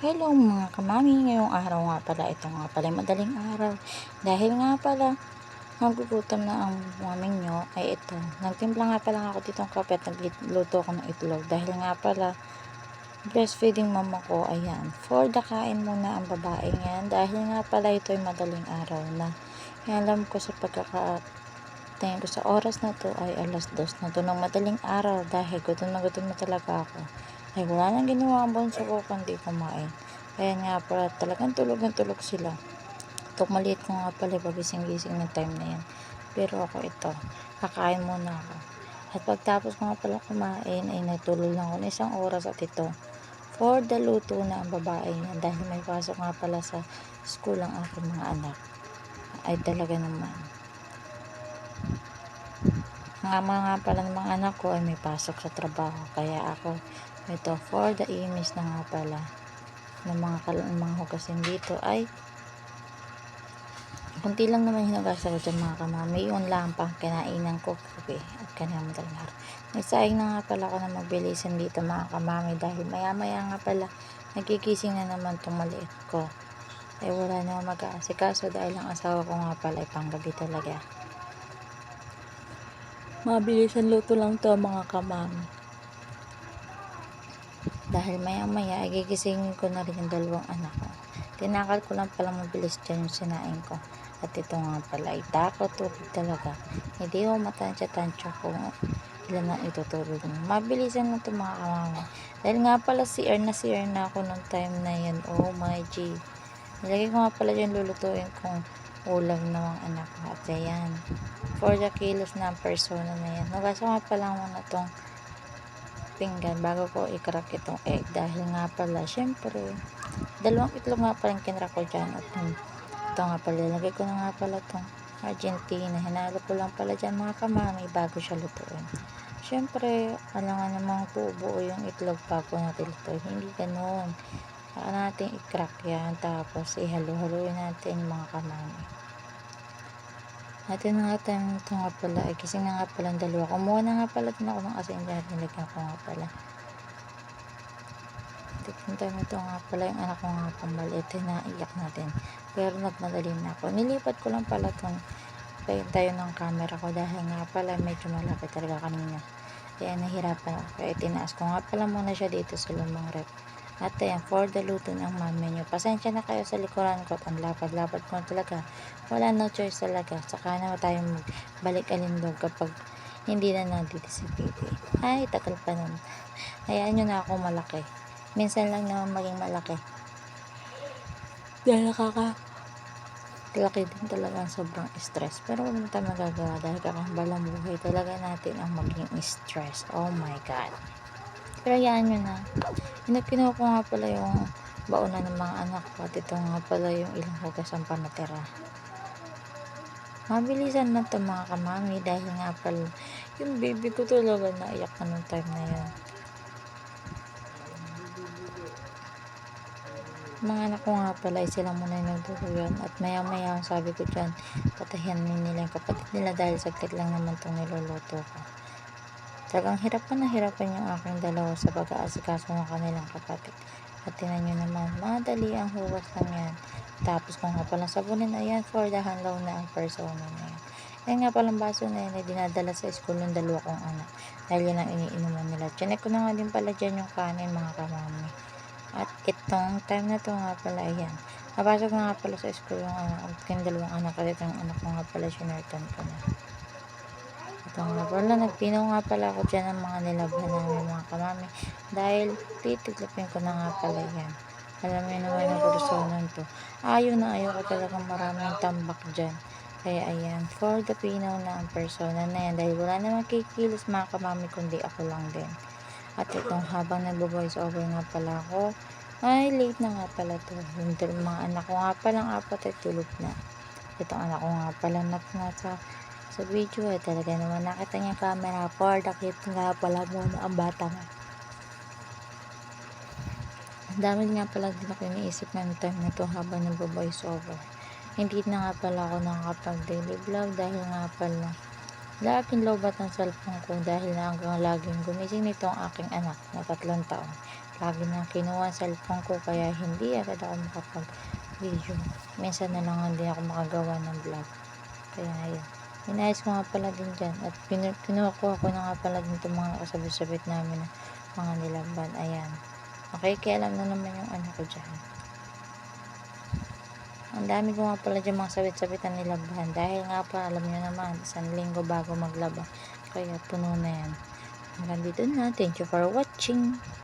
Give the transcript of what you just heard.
Hello mga kamami, ngayong araw nga pala, ito nga pala madaling araw. Dahil nga pala, magugutom na ang mami nyo, ay ito. Nagtimpla nga pala ako ditong kape at nagluto ko ng itlog. Dahil nga pala, breastfeeding mama ko, ayan. For the kain muna ang babae yan. Dahil nga pala ito ay madaling araw na. Alam ko sa tingin ko sa oras na to ay 2:00 na to ng madaling araw. Dahil gutom na talaga ako. Ay wala nang ginawa ang bunso ko kundi kumain. Kaya nga pala talagang tulog na tulog sila. Ito maliit ko nga pala pagising-gising ng time na yan. Pero ako ito, kakain muna ako. At pagtapos ko nga pala kumain ay natulog lang ako ng 1 oras at ito. For the luto na ang babae niya dahil may pasok nga pala sa school ang aking mga anak. Ay talaga naman. Ang ama nga pala ng mga anak ko ay may pasok sa trabaho. Kaya ako, ito for the imis na nga pala ng mga hugasin dito ay kunti lang naman hinugasan ko dyan mga kamami. Yun lang pang kinainan ko kape at kanyang madaling araw. Nagsaing na nga pala ako na magbilisan dito mga kamami dahil maya maya nga pala nagigising na naman itong maliit ko. Ay wala na mag-aasikaso dahil ang asawa ko nga pala ay panggabi talaga. Mabilisan luto lang to mga kamami. Dahil maya ay gigisingin ko na rin yung 2 anak ko. Tinakal ko lang pala mabilis dyan yung sinain ko. At ito nga pala ay takot tulog talaga. Hindi ko matansya-tansya kung ilan na itutulog mo. Mabilisan na ito mga kamami. Dahil nga pala CR na ako nung time na yan. Oh my G. Nilagay ko nga pala dyan lulutuin kong ulam ng mga anak ko. At ayan. 4 kilos na ang persona na yan. Nugasan nga pala muna itong pinggan bago ko i-crack itong egg dahil nga pala syempre 2 itlog nga pala yung kinrack ko dyan at ito nga pala lagay ko na nga pala itong Argentina, hinalo ko lang pala dyan mga kamami bago siya lutuin. Syempre alangan namang tubuo yung itlog bago natin lutuin, hindi ganun. Saka natin i-crack yan tapos ihalo-haloin natin mga kamami. At yun nga time ito nga pala, ay gising na nga pala ang 2. Kumuha na nga pala din ako ng asin dyan, nilagyan ko nga pala. At yung time ito nga pala, yung anak ko nga pamaliit, naiyak natin. Pero nagmadali na ako. Nilipat ko lang pala itong tayo ng camera ko dahil nga pala medyo malapit talaga kanina. Kaya nahirapan ako. Kaya tinaas ko nga pala muna siya dito sa lumang rep. At ayan, for the luto ng mami nyo. Pasensya na kayo sa likuran ko at ang lapad-lapad ko talaga. Wala no choice talaga. Saka naman tayo magbalik alindog kapag hindi na nandito si baby. Ay, tagal pa nun. Hayaan nyo na ako malaki. Minsan lang naman maging malaki. Dahil laki din talaga ang sobrang stress. Pero wala naman tayo magagawa dahil kakambalang buhay talaga natin ang maging stress. Oh my God. Pero hayaan nyo na. Kinuha ko nga pala yung bauna ng mga anak ko at ito nga pala yung ilang hugasan pa natira. Mabilisan na ito mga kamami dahil nga pala yung baby ko talaga naiyak na nung time na yan. Mga anak ko nga pala ay sila muna yung nagduduyan at maya maya sabi ko dyan patahian nila yung kapatid nila dahil saglit lang naman itong niluluto ko. Talagang hirapan yung aking dalawa sa pag-aasikaso ng kanilang kapatid. At tinan nyo naman, madali ang hugas lang yan. Tapos kung nga palang sabunin, ayan, for the hanlaw na ang persona na yan. Ayan nga palang baso na yan, ay dinadala sa school ng 2 kong anak. Dahil yun ang iniinuman nila. Tiyanek ko na nga din pala dyan yung kanin mga kamami. At itong time na to nga pala, ayan. Napasok na nga pala sa school yung yung 2 anak ko. Itong anak ko nga pala, sinurtan ko na. Ito nga pala, nagpinaw nga pala ako dyan ng mga nilabhan namin mga kamami. Dahil titiklopin ko na nga pala yan. Alam mo naman ang personan to. Ayaw ko talagang maraming tambak dyan. Kaya ayan, for the pinaw na ang persona na yan. Dahil wala naman kikilos mga kamami kundi ako lang din. At itong habang nagbo-voice over nga pala ako, ay late na nga pala to. Yung mga anak ko nga palang 4 ay tulog na. Itong anak ko nga pala nasa sa video ay talaga naman nakita niya camera for nakit nga pala muna ang bata nga. Ang dami nga pala din ako iniisip ng time na to habang nagbo-voice over. Hindi na nga pala ako nakakapag daily vlog dahil nga pala laging lobat ng cellphone ko dahil na hanggang laging gumising nitong aking anak na 3 taon. lagi na kinuha ang cellphone ko kaya hindi agad ako makapag-video. Minsan na lang hindi ako makagawa ng vlog. Kaya ayun. Inayos ko nga pala din dyan at kinuha ko na nga pala din itong mga nakasabit-sabit namin na mga nilaban. Ayan. Okay, kaya alam na naman yung ano ko dyan. Ang dami ko nga pala dyan mga sabit-sabit na nilaban. Dahil nga pa, alam nyo naman, 1 linggo bago maglaba. Kaya puno na yan. Hanggang dito na. Thank you for watching.